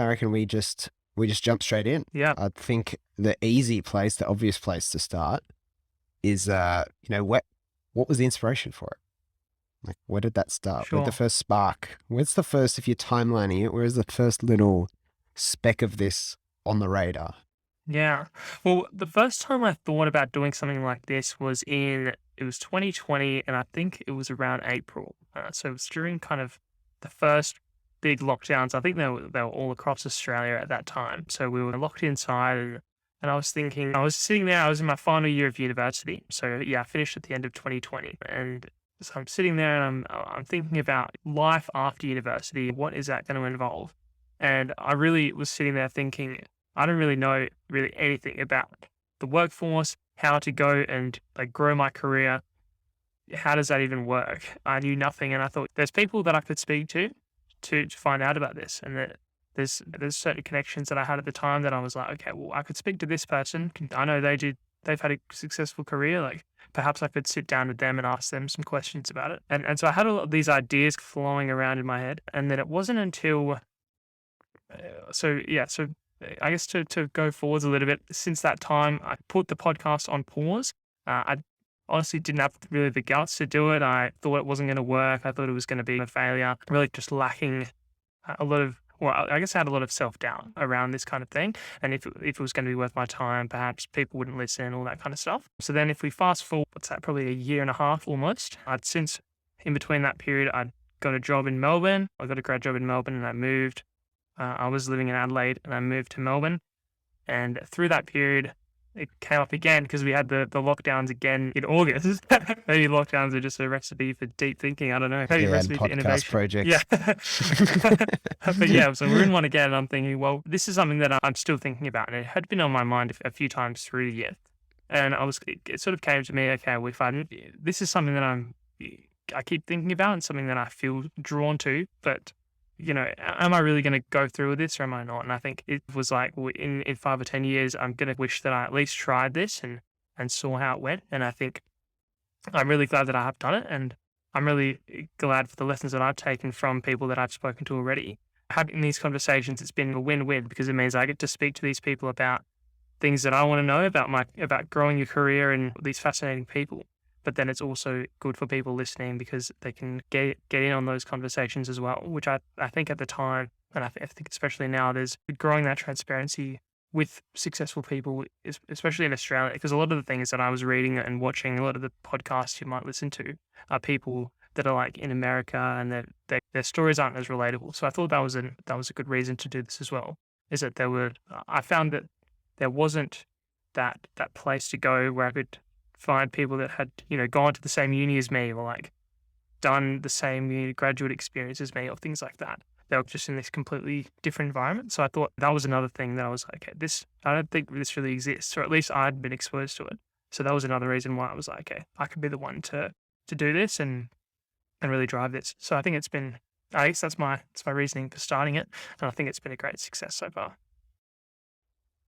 I reckon we just jump straight in. Yeah, I think the easy place, the obvious place to start is, what was the inspiration for it? Like, where did that start? Where'd the sure. first spark? Where's the first, if you're timelining it, where's the first little speck of this on the radar? Yeah. Well, the first time I thought about doing something like this it was 2020, and I think it was around April. So it was during kind of the first big lockdowns. I think they were all across Australia at that time. So we were locked inside, and I was thinking, I was sitting there, I was in my final year of university. So yeah, I finished at the end of 2020. And so I'm sitting there and I'm thinking about life after university. What is that going to involve? And I really was sitting there thinking, I don't really know really anything about the workforce, how to go and like grow my career. How does that even work? I knew nothing, and I thought there's people that I could speak to find out about this, and that there's certain connections that I had at the time that I was like, okay, well, I could speak to this person. I know they've had a successful career. Like perhaps I could sit down with them and ask them some questions about it. And so I had a lot of these ideas flowing around in my head, and then it wasn't until so I guess to go forwards a little bit, since that time, I put the podcast on pause. I honestly didn't have really the guts to do it. I thought it wasn't going to work. I thought it was going to be a failure. Really just lacking a lot of, well, I guess I had a lot of self-doubt around this kind of thing. And if it was going to be worth my time, perhaps people wouldn't listen, all that kind of stuff. So then if we fast forward, what's that, probably a year and a half almost, in between that period, I'd got a job in Melbourne. I got a grad job in Melbourne and I moved. I was living in Adelaide and I moved to Melbourne. And through that period, it came up again because we had the lockdowns again in August. Maybe lockdowns are just a recipe for deep thinking. I don't know. Maybe a Yeah, and recipe for podcast innovation. Yeah. projects. But yeah, so we're in one again. And I'm thinking, well, this is something that I'm still thinking about. And it had been on my mind a few times through the year. And it sort of came to me, okay, well, this is something that I keep thinking about and something that I feel drawn to, but am I really going to go through with this or am I not? And I think it was like, well, in 5 or 10 years, I'm going to wish that I at least tried this and saw how it went. And I think I'm really glad that I have done it. And I'm really glad for the lessons that I've taken from people that I've spoken to already. Having these conversations, it's been a win-win because it means I get to speak to these people about things that I want to know about growing your career and these fascinating people. But then it's also good for people listening because they can get in on those conversations as well, which I think at the time, and I think especially now, there's growing that transparency with successful people, especially in Australia, because a lot of the things that I was reading and watching, a lot of the podcasts you might listen to are people that are like in America and their stories aren't as relatable. So I thought that was a good reason to do this as well, is that I found that there wasn't that place to go where I could find people that had, gone to the same uni as me or like done the same graduate experience as me or things like that. They were just in this completely different environment. So I thought that was another thing that I was like, okay, I don't think this really exists, or at least I'd been exposed to it. So that was another reason why I was like, okay, I could be the one to do this and really drive this. So I think I guess that's my reasoning for starting it. And I think it's been a great success so far.